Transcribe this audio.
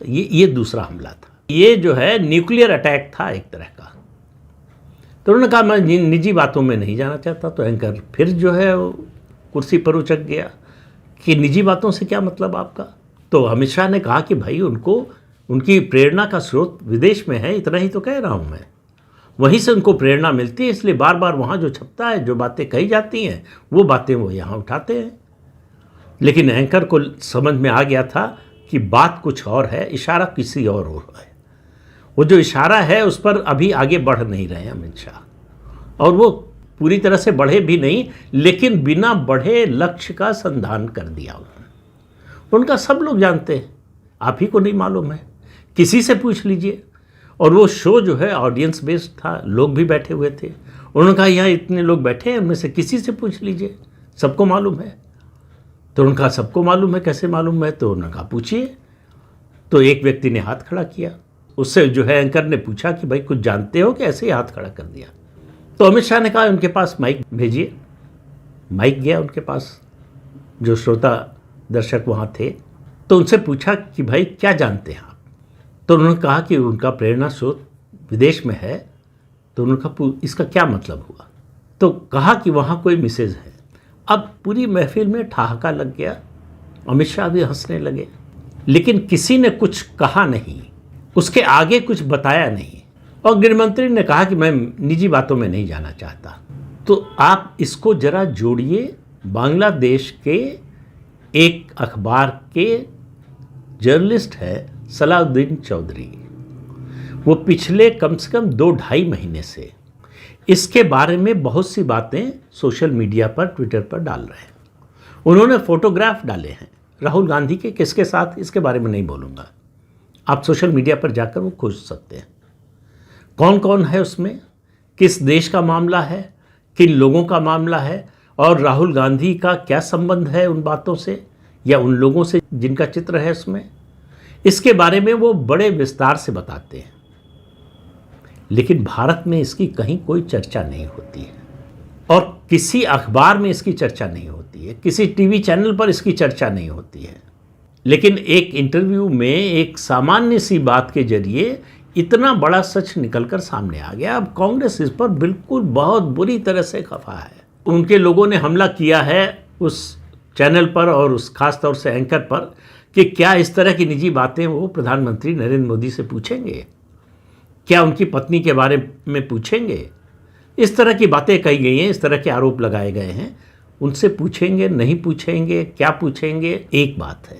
ये दूसरा हमला था। ये जो है न्यूक्लियर अटैक था एक तरह का। तो उन्होंने कहा मैं निजी बातों में नहीं जाना चाहता। तो एंकर फिर जो है वो कुर्सी पर उचक गया कि निजी बातों से क्या मतलब आपका। तो अमित शाह ने कहा कि भाई उनको उनकी प्रेरणा का स्रोत विदेश में है, इतना ही तो कह रहा हूँ मैं। वहीं से उनको प्रेरणा मिलती है, इसलिए बार बार वहाँ जो छपता है, जो बातें कही जाती हैं, वो बातें वो यहाँ उठाते हैं। लेकिन एंकर को समझ में आ गया था कि बात कुछ और है, इशारा किसी और है। वो जो इशारा है उस पर अभी आगे बढ़ नहीं रहे हैं अमित शाह, और वो पूरी तरह से बढ़े भी नहीं, लेकिन बिना बढ़े लक्ष्य का संधान कर दिया उन्होंने। उनका सब लोग जानते हैं, आप ही को नहीं मालूम है, किसी से पूछ लीजिए। और वो शो जो है ऑडियंस बेस्ड था, लोग भी बैठे हुए थे। उन्होंने कहा यहाँ इतने लोग बैठे हैं, उनमें से किसी से पूछ लीजिए, सबको मालूम है। तो उनका सबको मालूम है, कैसे मालूम है? तो उन्होंने कहा पूछिए। तो एक व्यक्ति ने हाथ खड़ा किया, उससे जो है एंकर ने पूछा कि भाई कुछ जानते हो, कि ऐसे ही हाथ खड़ा कर दिया। तो अमित शाह ने कहा उनके पास माइक भेजिए। माइक गया उनके पास, जो श्रोता दर्शक वहाँ थे। तो उनसे पूछा कि भाई क्या जानते हैं आप? तो उन्होंने कहा कि उनका प्रेरणा स्रोत विदेश में है। तो उन्होंने कहा इसका क्या मतलब हुआ? तो कहा कि वहाँ कोई मैसेज है। अब पूरी महफिल में ठहाका लग गया, अमित शाह भी हंसने लगे, लेकिन किसी ने कुछ कहा नहीं, उसके आगे कुछ बताया नहीं। और गृहमंत्री ने कहा कि मैं निजी बातों में नहीं जाना चाहता। तो आप इसको जरा जोड़िए, बांग्लादेश के एक अखबार के जर्नलिस्ट है सलाउद्दीन चौधरी, वो पिछले कम से कम 2-2.5 महीने से इसके बारे में बहुत सी बातें सोशल मीडिया पर, ट्विटर पर डाल रहे हैं। उन्होंने फोटोग्राफ डाले हैं राहुल गांधी के, किसके साथ, इसके बारे में नहीं बोलूँगा, आप सोशल मीडिया पर जाकर वो खोज सकते हैं। कौन कौन है उसमें, किस देश का मामला है, किन लोगों का मामला है, और राहुल गांधी का क्या संबंध है उन बातों से या उन लोगों से जिनका चित्र है उसमें, इसके बारे में वो बड़े विस्तार से बताते हैं। लेकिन भारत में इसकी कहीं कोई चर्चा नहीं होती है, और किसी अखबार में इसकी चर्चा नहीं होती है, किसी टीवी चैनल पर इसकी चर्चा नहीं होती है। लेकिन एक इंटरव्यू में एक सामान्य सी बात के जरिए इतना बड़ा सच निकलकर सामने आ गया। अब कांग्रेस इस पर बिल्कुल बहुत बुरी तरह से खफा है। उनके लोगों ने हमला किया है उस चैनल पर और उस खास तौर से एंकर पर, कि क्या इस तरह की निजी बातें वो प्रधानमंत्री नरेंद्र मोदी से पूछेंगे, क्या उनकी पत्नी के बारे में पूछेंगे। इस तरह की बातें कही गई हैं, इस तरह के आरोप लगाए गए हैं, उनसे पूछेंगे नहीं पूछेंगे, क्या पूछेंगे, एक बात है।